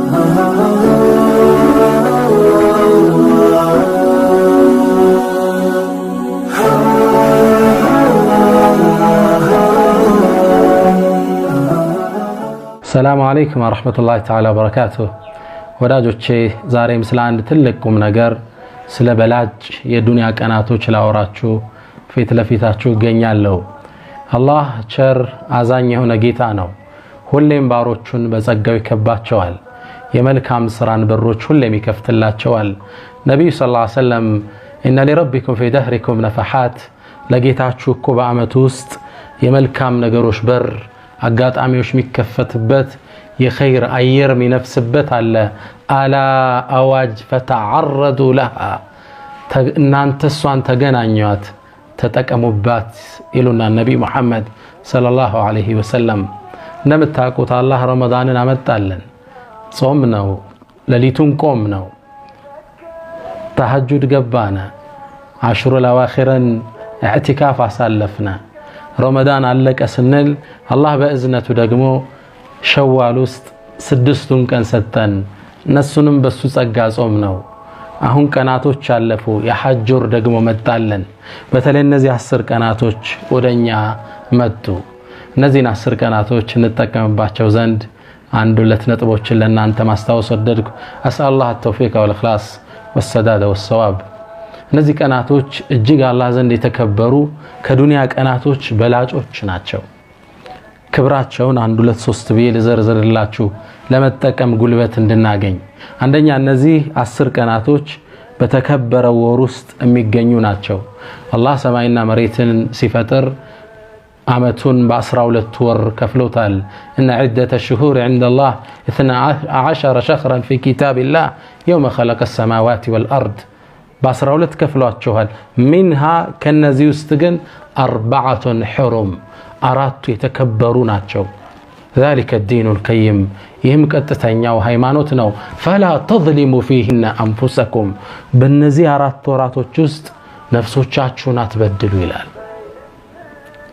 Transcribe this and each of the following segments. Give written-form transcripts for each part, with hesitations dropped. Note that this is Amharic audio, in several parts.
السلام عليكم ورحمة الله تعالى وبركاته. ወዳጆቼ ዛሬም ስለ አንድ ትልቅ ቁም ነገር ስለ በላጭ የዱንያ ቀናቶች ላወራችሁ ፊት ለፊታችሁ እገኛለሁ። አላህ ቸር አዛኝ የሆነ ጌታ ነው። ሁሌም ባሮቹን በጸጋው ይከባቸዋል። የመልካም ስራን በሮች ሁሌም ይከፍትላቸዋል። ነብዩ ሰለላሁ ዐለይሂ ወሰለም ኢነ ሊረቢኩም ፊ ደህሪኩም ነፈሓት፣ ለጌታችሁ እኮ በአመት ውስጥ የመልካም ነገሮች በር አጋጣሚዎች የሚከፈትበት የኸይር አየር የሚነፍስበት አለ። አላ አዋጅ ፈተዓረዱ ለሃ፣ እናንተ እሷን ተገናኟት ተጠቀሙባት ይሉና ነብዩ መሐመድ ሰለላሁ ዐለይሂ ወሰለም። እንደምታውቁት አላህ ረመዳንን አመጣልን። ጾም ነው፣ ሌሊቱን ቆም ነው፣ ተሐጁድ ገባነ፣ አሽሩ ለዋኺረን ኢዕቲካፍ አሳለፍነ። ረመዳን አለቀ ስንል አላህ በእዝነቱ ደግሞ ሸዋል ውስጥ 6ቱን ቀን ሰጠን። እነሱንም በሱ ጸጋ ጾም ነው። አሁን ቀናቶች አለፉ፣ የሐጅ ወር ደግሞ መጣለን። በተለይ እነዚህ 10 ቀናቶች ወደኛ መጡ። እነዚህን 10 ቀናቶች እንጠቀምባቸው ዘንድ አንድ ሁለት ነጥቦችን ለእናንተ ማስታወስ ወደድኩ። አስአላህ ተውፊቅ ወልኢኽላስ ወሰዳድ ወሰዋብ። እነዚህ ቀናቶች እጅግ አላህ ዘንድ የተከበሩ ከዱንያ ቀናቶች በላጮች ናቸው። ክብራቸውን አንድ ሁለት ሶስት ብዬ ልዘርዝርላችሁ ለመጠቀም ጉልበት እንድናገኝ። አንደኛ እነዚህ 10 ቀናቶች በተከበረው ወር ውስጥ የሚገኙ ናቸው። አላህ ሰማይና መሬትን ሲፈጥር አመቱን በ12 ወር ከፍሎታል። እነ ዒደተ ሽሁር ዐንደላህ 12 ሸህረን ፊ ኪታቢላህ የውመ ኸለቀ ሰማዋት ወልአርድ፣ በ12 ከፍሏቸዋል። ሚንሃ ከነዚህ ውስጥ ግን 4 ሑሩም፣ 4ቱ የተከበሩ ናቸው። ذلك الدين القيم፣ ይህም ቀጥተኛው ሃይማኖት ነው። فلا تظلموا فيهن أنفسكم፣ በእነዚህ 4 ወራቶች ውስጥ ነፍሶቻችሁን አትበድሉ ይላል።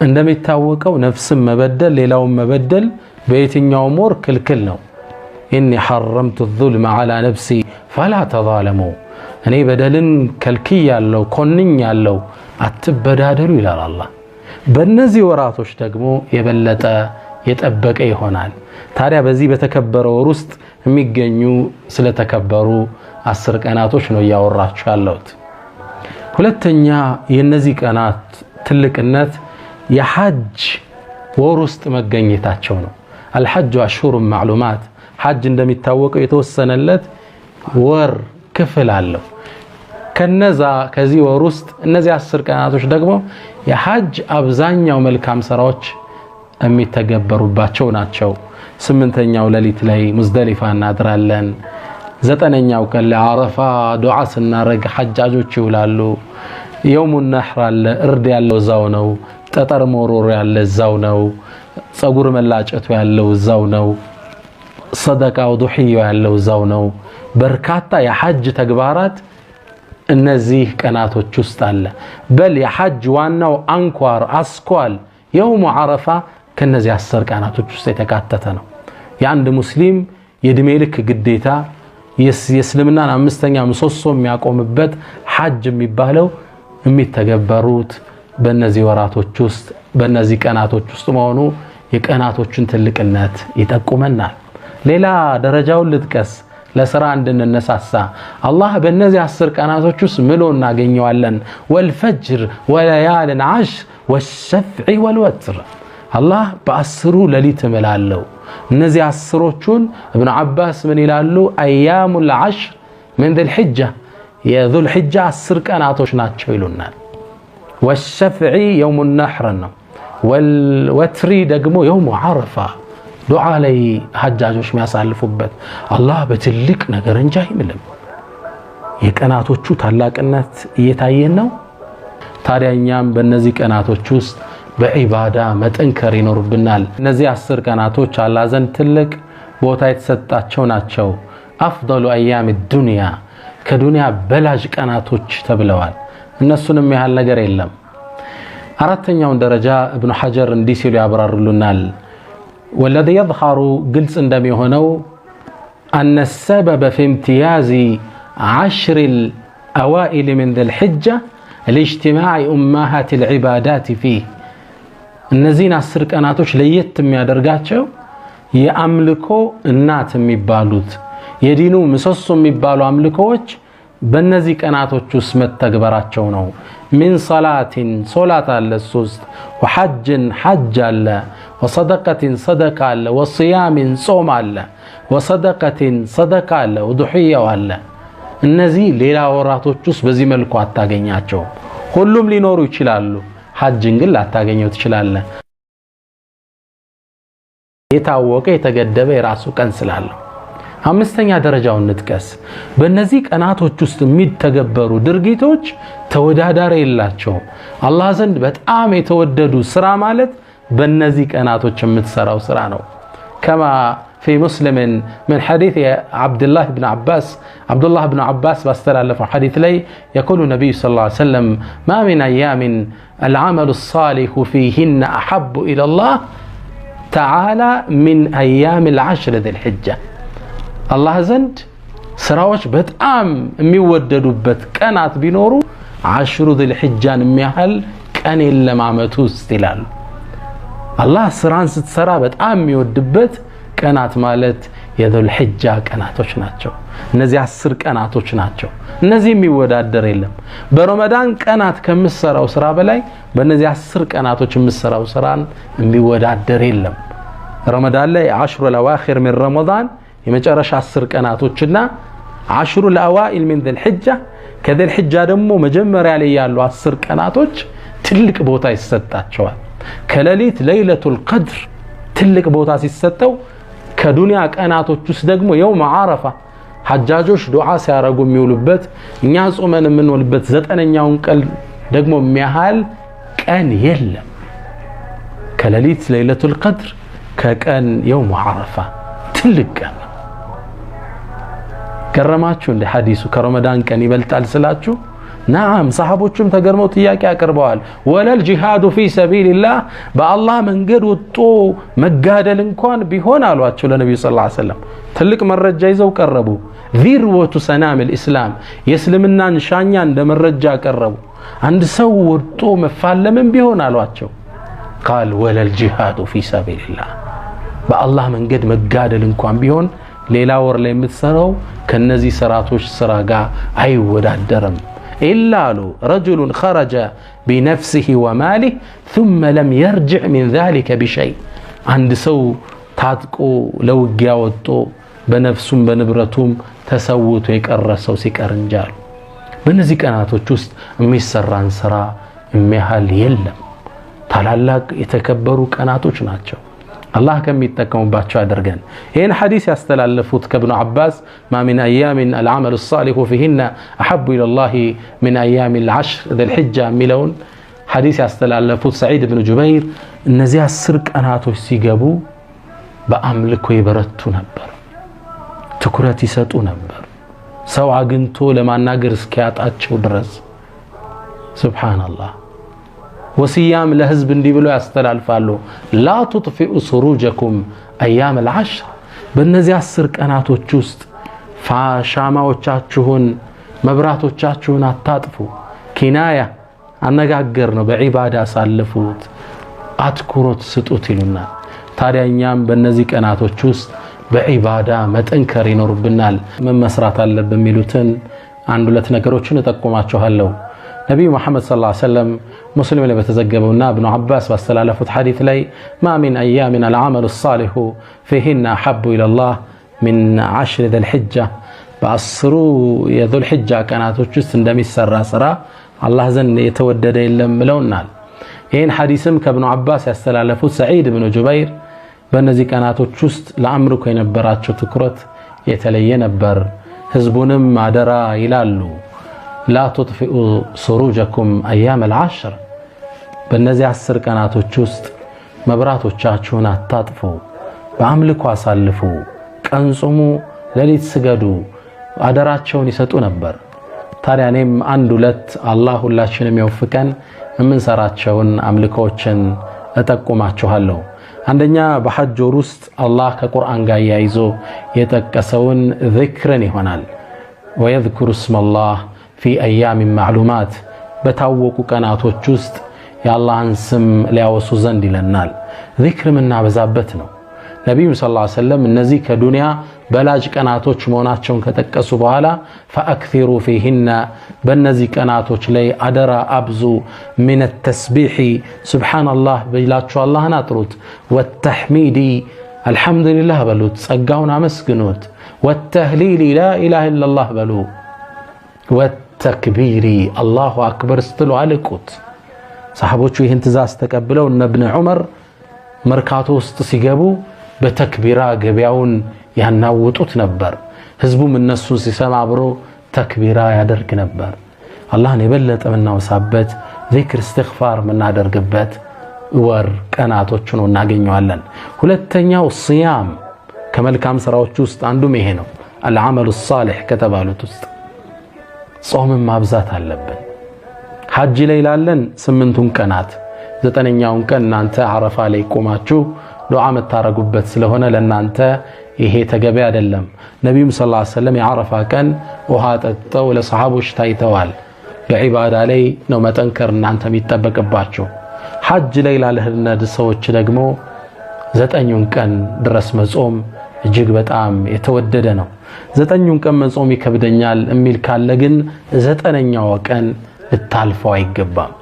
እንደሚታወቀው ነፍስን መበደል ሌላውን መበደል በየትኛውም ወር ክልክል ነው። ኢኒ ሐረምቱ الظلم على نفسي فلا تظالموا፣ እኔ በደልን ከልክያለሁ ኮንኛለሁ አትበዳደሉ ይላል አላህ። በእነዚህ ወራቶች ደግሞ የበለጠ የጠበቀ ይሆናል። ታዲያ በዚህ በተከበረ ወር ውስጥ የሚገኙ ስለተከበሩ 10 ቀናቶች ነው ያወራችሁ ያለሁት። ሁለተኛ የነዚህ ቀናት ትልቅነት የሐጅ ወር ውስጥ መገኘታቸው ነው። الحج أشهر معلومات، ሐጅ እንደሚታወቀው የተወሰነለት ወር ክፍል አለው። ከዚህ ወር ውስጥ እነዚህ 10 ቀናቶች ደግሞ የሐጅ አብዛኛው መልካም ስራዎች የሚተገበሩባቸው ናቸው። 8ኛው ሌሊት ላይ ሙዝደሊፋ እናድራለን። 9ኛው ቀን ለአረፋ ዱዓ ስናረግ ሐጃጆች ይውላሉ። የውሙ ነህር አለ፣ እርድ ያለው እዛው ነው። ጠጠር መሮር ያለ እዛው ነው። ጸጉር መላጨቱ ያለው እዛው ነው። ሰደቃው ዱህያ ያለው እዛው ነው። በርካታ የሐጅ ተግባራት እነዚህ ቀናቶች ውስጥ አለ። በል የሐጅ ዋናው አንኳር አስኳል የውሙ አረፋ ከነዚህ 10 ቀናቶች ውስጥ የተካተተ ነው። የአንድ ሙስሊም የእድሜ ልክ ግዴታ የእስልምናን 5ኛ ምሰሶ የሚያቆምበት ሐጅ የሚባለው የሚተገበሩት በእነዚህ ወራቶች ውስጥ በእነዚህ ቀናቶች ውስጥ መሆኑ የቀናቶችን ትልቅነት ይጠቁመናል። ሌላ ደረጃውን ልጥቀስ ለስራ እንድንነሳሳ። አላህ በእነዚህ 10 ቀናቶች ውስጥ ምሎ እናገኘዋለን። ወልፈጅር ወለያልን ዓሽር ወሸፍዒ ወልወትር፣ አላህ በ10ሩ ሌሊት እምላለው። እነዚህ 10ሮቹን ኢብኑ አባስ ምን ይላሉ? አያሙል ዓሽር ምን ዙልሒጃ፣ የዙልሒጃ 10 ቀናቶች ናቸው ይሉናል። ወሸፍዒ የውሙ ነህር ነው። ወልወትሪ ደግሞ የውሙ ዓረፋ ዱዓ ላይ ሐጃጆች የሚያሳልፉበት። አላህ በትልቅ ነገር እንጂ አይምልም። የቀናቶቹ ታላቅነት እየታየን ነው። ታዲያ እኛም በእነዚህ ቀናቶች ውስጥ በዒባዳ መጠንከር ይኖርብናል። እነዚህ 10 ቀናቶች አላህ ዘንድ ትልቅ ቦታ የተሰጣቸው ናቸው። አፍደሉ አያም ዱንያ፣ ከዱንያ በላጭ ቀናቶች ተብለዋል። እነሱንም ያህል ነገር የለም። 4ኛውን ደረጃ ኢብኑ ሐጀር እንዲህ ሲሉ ያብራሩልናል። ወለዚ የظهሩ ግልጽ እንደሚሆነው أن السبب في امتياز 10 الأوائل من ذي الحجة لاجتماع أمهات العبادات فيه النزين السرق أناتوش ليت ميادرقاتشو يأملكو النات ميبالوت يدينو مسوسو ميبالو أملكوش بنزيك أناتوش اسمت تقبراتشو نو من صلاة على السوست وحج حج على وصدقة صدقة على وصيام صوم على وصدقة صدقة على وضحية على النزي ليلا وراتوش بزي ملكو አታገኛቸው ሁሉም ሊኖሩ ይችላሉ ሐጅን ግን ላታገኙ ትችላለ የታወቀ የተገደበ የራሱ ቀን ስላለው አምስተኛ ደረጃውን ንጥቀስ በእነዚህ ቀናቶች ውስጥ የሚተገበሩ ድርጊቶች ተወዳዳሪ የላቸው አላህ ዘንድ በጣም የተወደዱ ስራ ማለት በእነዚህ ቀናቶች የምትሰራው ስራ ነው كما في مسلم من حديث عبد الله بن عباس باستلف حديث لي يقول النبي صلى الله عليه وسلم ما من أيام العمل الصالح فيهن أحب إلى الله تعالى من أيام العشر ذي الحجة الله زند سراوش بتأم ميوددوبت كانت بنورو 10 ذي الحجة ميحل كان إلا معمتو استلال الله سران ستسرا بتأم ميوددبت ቀናት ማለት የذل حجة ቀናቶች ናቸው እነዚህ 10 ቀናቶች ናቸው እነዚህ የሚወዳደር የለም በረመዳን ቀናት ከምሰራው ስራ በላይ በእነዚህ 10 ቀናቶች የምሰራው ስራን የሚወዳደር የለም ረመዳን ላይ 10 الاواخر من رمضان የመጨረሻ 10 ቀናቶችና 10 الاوائل من ذي الحجة ከذي الحجة ደግሞ መጀመሪያ ላይ ያሉ 10 ቀናቶች ትልቅ ቦታ ይሰጣቸዋል ከሌሊት ለይለቱል ቀድር ትልቅ ቦታ ሲሰጠው ከዱንያ ቀናቶች ውስጥ ደግሞ የውም ዓረፋ ሐጃጆች ዱዓ ሲያረጉ የሚውሉበት እኛ ጾመን የምንውልበት 9ኛውን ቀን ደግሞ የሚያህል ቀን የለም ከሌሊት ለይለቱል ቀድር ከቀን የውም ዓረፋ ትልቅ ቀን ገረማችሁ እንደ ሐዲሱ ከረመዳን ቀን ይበልጣል ስላችሁ نعم صحابوچم ተገርመው ጥያቄ ያቀርበዋል ወለል ጂሃዱ ፊ ሰቢልላህ በአላህ መንገድ ወጥቶ መጋደል እንኳን ቢሆን አሏቸው ለነብዩ ሰለላሁ ዐለይሂ ወሰለም ትልቅ መረጃ ይዘው ቀረቡ ذروة سنام الاسلام የእስልምናን ሻኛ እንደ መረጃ ቀረቡ አንድ ሰው ወጥቶ መፋለምን ቢሆን አሏቸው قال ወለል ጂሃዱ ፊ ሰቢልላህ በአላህ መንገድ መጋደል እንኳን ቢሆን ሌላ ወር ላይ የምትሰራው ከነዚህ ስራቶች ስራ ጋር አይወዳደርም إلا رجل خرج بنفسه وماله ثم لم يرجع من ذلك بشيء عند سو ታጥቆ ለውጊያ ወጥቶ በነፍሱም በንብረቱም ተሰውቶ የቀረሰው ሲቀርንጃል በእነዚህ ቀናቶች ውስጥ የሚሰራን ስራ የሚያህል የለም ታላላቅ የተከበሩ ቀናቶች ናቸው الله كم يتكلموا أدرجان هنا حديث يستلفوت كابن عباس ما من أيام العمل الصالح فيهن أحب إلى الله من أيام العشر ذي الحجة ملون حديث يستلفوت سعيد بن جبير النزيه السرق أنا تسيجابو بأملك ويبرتو نبر تكرتي ستو نبر سوى جنتو لما ناقرس كيات أتشو درس سبحان الله وصيام لحزب اندي بلو ያስተላልፋሉ لا تطفئوا سروجكم ايام العشر በእነዚህ 10 ቀናቶች ውስጥ ሻማዎቻችሁን መብራቶቻችሁን አታጥፉ ኪናያ አነጋገር ነው በዒባዳ ሳልፉት አትኩሮት ስጡት ይሉና ታዲያኛም በእነዚህ ቀናቶች ውስጥ በዒባዳ መጠንከር ይኖርብናል መመስራት አለብን የሚሉትን አንድ ሁለት ነገሮችን ተጠቆማችኋለሁ نبي محمد صلى الله عليه وسلم مسلم اللي بتزجبونا ابن عباس واستلالفت حديث لي ما من أيامنا العمل الصالح فيهن أحب إلى الله من 10 ذي الحجة بأسروا ذو الحجة كانت وجست اندمي السرا الله زن يتودد إلا ملونا هين حديثم كابن عباس يستلالفت سعيد بن جبير بأنزي كانت وجست لأمرك ينبرات شو تكرت يتلين نبر حزبونم عدرا يلالو لا تطفئوا سروجكم أيام العشر بالنزي 10 ቀናቶች ውስጥ መብራቶቻችሁን አታጥፉ በአምልኮ አሳልፉ ቀን ጾሙ ሌሊት ስገዱ አደራቸውን ይሰጡ ነበር ታዲያ እኔም አንድ ሁለት አላህ ሁላችንም ይወፍቀን የምንሰራቸውን አምልኮችን እጠቁማችኋለሁ አንደኛ በሐጅ ወር ውስጥ አላህ ከቁርአን ጋር ያይዞ የጠቀሰውን ዚክርን ይሆናል። ወየዝኩሩ እስመላህ ፊ አያም ማዕሉማት በታወቁ ቀናቶች ውስጥ የአላህን ስም ሊያወሱ ዘንድ ይለናል። ዚክር የምናበዛበት ነው። ነቢዩ ሰለላሁ ዐለይሂ ወሰለም እነዚህ ከዱንያ በላጭ ቀናቶች መሆናቸውን ከጠቀሱ በኋላ ፈአክሲሩ ፊሂነ በእነዚህ ቀናቶች ላይ አደራ አብዙ ሚነ ተስቢሒ ሱብሓነላህ ብላችሁ አላህን አጥሩት፣ ወተሕሚዲ አልሐምዱሊላህ በሉት ጸጋውን አመስግኑት፣ ወተህሊሊ ላኢላሃ ኢለላህ በሉ፣ ወተክቢሪ አላሁ አክበር ስትሉ አልቁት። ሰሓቦቹ ይህን ትእዛዝ ተቀብለው እነ እብን ዑመር መርካቶ ውስጥ ሲገቡ በተክቢራ ገበያውን ያናውጡት ነበር። ህዝቡም እነሱን ሲሰማ አብሮ ተክቢራ ያደርግ ነበር። አላህን የበለጠ የምናወሳበት ዚክር እስትግፋር የምናደርግበት ወር ቀናቶች ነው እናገኘዋለን። ሁለተኛው ሲያም ከመልካም ስራዎች ውስጥ አንዱም ይሄ ነው። አልዓመሉ ሷሊህ ከተባሉት ውስጥ ጾምን ማብዛት አለብን። ሐጅ ላይ ላለን 8ቱን ቀናት 9ኛውን ቀን እናንተ አረፋ ላይ ቆማችሁ ዱዓ መታረጉበት ስለሆነ ለናንተ ይሄ ተገቢ አይደለም። ነብዩ ሰለላሁ ዐለይሂ ወሰለም የአረፋ ቀን ውሃ ጠጥተው ለሰሃቦች ታይተዋል። በዒባዳ ላይ ነው መጠንከር እናንተ የሚጠበቅባችሁ። ሐጅ ላይ ላለህነ ሰዎች ደግሞ 9ኙን ቀን ድረስ መጾም እጅግ በጣም የተወደደ ነው። 9ኙን ቀን መጾም ይከብደኛል የሚል ካለ ግን 9ኛው ቀን ልታልፈው አይገባም።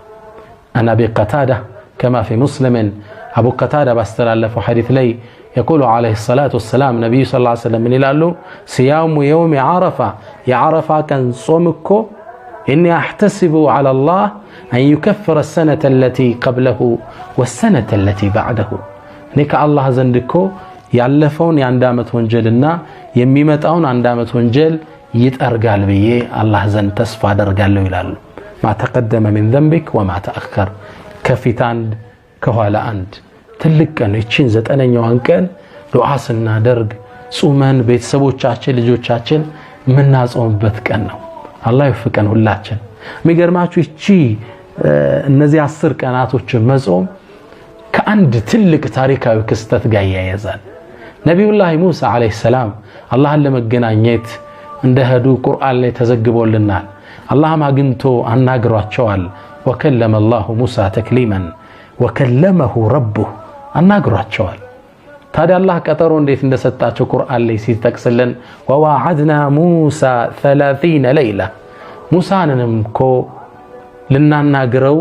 አና ቢቀታዳ ከማ ፊ ሙስሊምን አቡ ቀታዳ ባስተላለፈው ሐዲስ ላይ يقول عليه الصلاة والسلام نبي صلى الله عليه وسلم من يلالو صيام يوم عرفة يا عرفة كان صومكو إني أحتسب على الله أن يكفر السنة التي قبله والسنة التي بعده نيك الله زندكو يعلفون يعندامت ونجلنا يميمتون عندامت ونجل يتأرقال بيه الله زند تسفى درقال له يلالو ما تقدم من ذنبك وما تأخر كفتان كهوالا أنت ትልቅን እቺን 9ኛዋን ቀን ዱዓ ስናደርግ ጾመን ቤተሰቦቻችን ልጆቻችን ምናጾምበት ቀን ነው። አላህ ይፍቀን ሁላችን። የሚገርማችሁ እቺ እነዚህ 10 ቀናቶች መጾም ከአንድ ትልቅ ታሪካዊ ክስተት ጋር ያያዛል። ነብዩላህ ሙሳ አለይሂ ሰላም አላህን ለመገናኘት እንደሄዱ ቁርአን ላይ ተዘግቦልናል። አላህም አግኝቶ አናግሯቸዋል። ወከለመ አላሁ ሙሳ ተክሊመን ወከለመሁ ረቡሁ አናግሯቸዋል። ታዲያ አላህ ቀጠሮ እንዴት እንደሰጣቸው ቁርአን ላይ ሲጠቅስልን ወዋዓድና ሙሳ 30 ለይላ ሙሳንንም እኮ ልናናግረው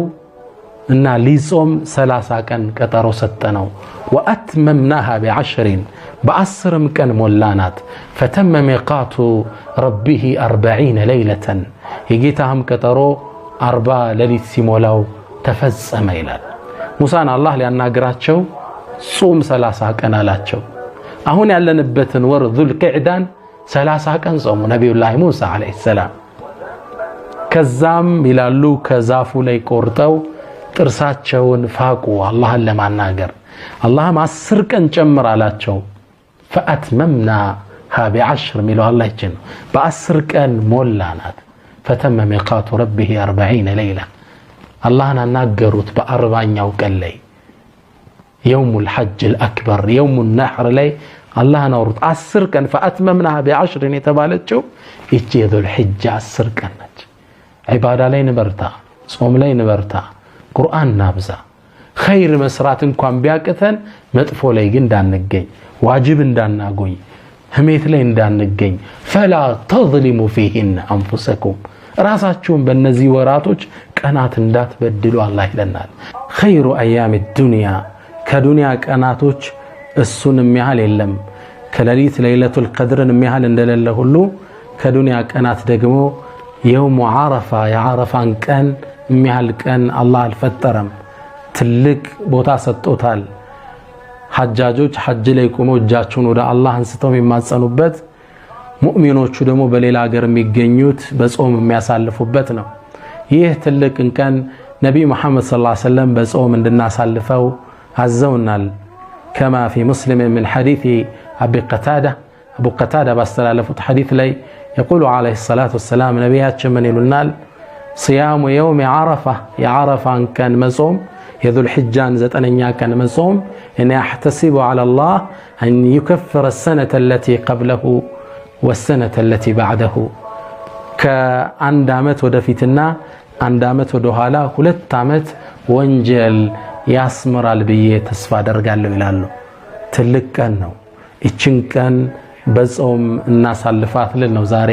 እና ሊጾም 30 ቀን ቀጠሮ ሰጠነው። ወአትመምናሃ ب10 በ10ም ቀን ሞላናት። ፈተመ ሚቃቱ ረቢህ 40 ለይለተን የጌታህም ቀጠሮ 40 ሌሊት ሲሞላው ተፈጸመ ይላል። ሙሳን አላህ ሊያናግራቸው ጾም 30 ቀን አላቸው። አሁን ያለንበትን ወር ዙልቂዕዳን 30 ቀን ጾሙ ነብዩላህ ሙሳ አለይሂ ሰላም። ከዛም ይላሉ ከዛፉ ላይ ቆርጠው ጥርሳቸውን ፋቁ አላህን ለማናገር። አላህም 10 ቀን ጨምር አላቸው። ፈአትመምናሃ ب10 ሚለው አላህ ይችን በ10 ቀን ሞላናት። ፈተመ ሚቃቱ ረቢህ 40 ለይላ አላህን አናገሩት በ40ኛው ቀን ላይ የውሙል ሐጅል አክበር የውሙን ነሕር ላይ አላህን አወሩት 10 ቀን ፈአትመምናሃ ب10 የተባለችው እቺ የዙል ሒጃ 10 ቀን ነች። ዒባዳ ላይ ንበርታ፣ ጾም ላይ ንበርታ፣ ቁርአን ናብዛ። ኸይር መስራት እንኳን ቢያቅተን መጥፎ ላይ ግን እንዳንገኝ፣ ዋጅብ እንዳናጎኝ፣ ህሜት ላይ እንዳንገኝ። ፈላ ተዝሊሙ ፊሂን አንፉሰኩም ራሳችሁን በእነዚህ ወራቶች ቀናት እንዳትበድሉ አላህ ይለናል። ኸይሩ አያም ዱንያ ከዱንያ ቀናቶች እሱን የሚያህል የለም። ከሌሊት ለይለቱል ቀድርን የሚያህል እንደሌለ ሁሉ ከዱንያ ቀናት ደግሞ የውሙ ዓረፋ የዓረፋን ቀን የሚያህል ቀን አላህ አልፈጠረም። ትልቅ ቦታ ሰጥቶታል። ሐጃጆች ሐጅ ላይ ቆመው እጃቸውን ወደ አላህ አንስተው የሚማጸኑበት፣ ሙእሚኖቹ ደግሞ በሌላ ሀገር የሚገኙት በጾም የሚያሳልፉበት ነው። ይህ ትልቅ ቀን ነብዩ መሐመድ ሰለላሁ ዐለይሂ ወሰለም በጾም እንድናሳልፈው አዘውናል። ከማ ፊ ሙስሊም من حديث አቡ ቀታዳ ባስተላለፉት ሐዲስ ላይ يقول عليه الصلاة والسلام ነብያችን ምን ይሉናል? صيام يوم عرفة የዓረፋን ቀን መጾም የዙል ሒጃን 9ኛ ቀን መጾም እኔ አህተሲቡ ዐላ አላህ አን ይከፍረ السنة التي قبله والسنة التي بعده ከአንድ ዓመት ወደፊትና አንድ ዓመት ወደ ኋላ 2 ዓመት ወንጀል ያስመራል ብዬ ተስፋ አደርጋለሁ ይላሉ። ትልቅ ቀን ነው። እቺን ቀን በጾም እናሳልፋት ልል ነው ዛሬ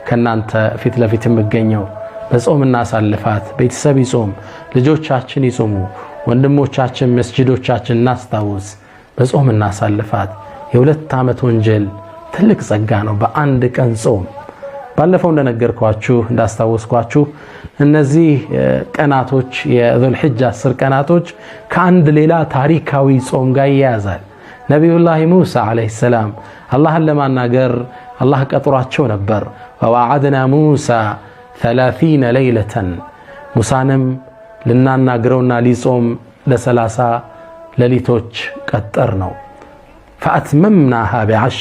ከናንተ ፊት ለፊት የምገኘው። በጾም እናሳልፋት። ቤተሰብ ይጾም፣ ልጆቻችን ይጾሙ፣ ወንድሞቻችን መስጂዶቻችን እናስታውስ። በጾም እናሳልፋት። የ2 ዓመት ወንጀል ትልቅ ጸጋ ነው በአንድ ቀን ጾም። ባለፈው እንደነገርኳችሁ እንዳስታወስኳችሁ እነዚህ ቀናቶች የዙል ሒጃ 10 ቀናቶች ከአንድ ሌላ ታሪካዊ ጾም ጋር ይያዛል። ነቢዩላህ ሙሳ አለይሂ ሰላም አላህን ለማናገር አላህ ቀጥሯቸው ነበር። ወዋዓድና ሙሳ 30 ለይለተን ሙሳንም ልናናግረውና ሊጾም ለ30 ሌሊቶች ቀጠር ነው። ፈአትመምናሃ ب10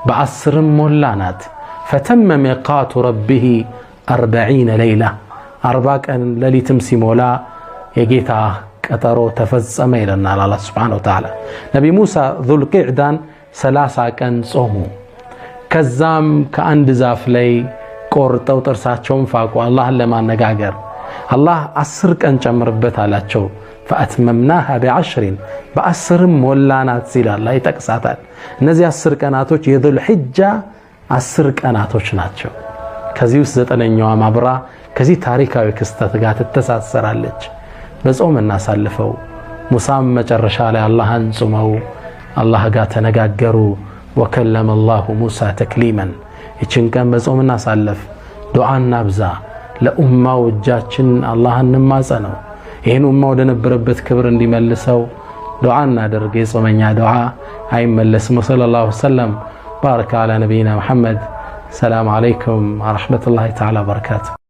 በ10 ሞላናት። ፈተመ ሚቃቱ ረቢሂ 40 ለይላ 40 ቀን ሌሊትም ሲሞላ የጌታ ቀጠሮ ተፈጸመ ይለናል አላህ ሱብሓነሁ ወተዓላ። ነቢ ሙሳ ዙል ቂዕዳን 30 ቀን ጾሙ። ከዛም ከአንድ ዛፍ ላይ ቆርጠው ጥርሳቸውን ፋቁ አላህን ለማነጋገር። አላህ 10 ቀን ጨምርበት አላቸው። ፈአትመምናሃ ب10 በ10 ሞላናት ሲል አላህ ይጠቅሳታል። እነዚህ 10 ቀናቶች የዙል ሒጃ 10 ቀናቶች ናቸው። ከዚህ ውስጥ 9ኛዋ ማብራ ከዚህ ታሪካዊ ክስተት ጋር ትተሳሰራለች። በጾም እናሳልፈው። ሙሳም መጨረሻ ላይ አላህን ጾመው አላህ ጋር ተነጋገሩ። ወከለመ አላሁ ሙሳ ተክሊመን። ይችን ቀን በጾም እናሳልፍ። ዱዓ እናብዛ። ለኡማው እጃችን አላህን እንማጸነው። ይህን ኡማ ወደ ነበረበት ክብር እንዲመልሰው ዱዓ እናደርግ። የጾመኛ ዱዓ አይመለስም። ወሰለላሁ ወሰለም ባረከ ዐላ ነቢይና ሙሐመድ። ሰላም አለይኩም ወረሕመቱላሂ ተዓላ ወበረካቱሁ።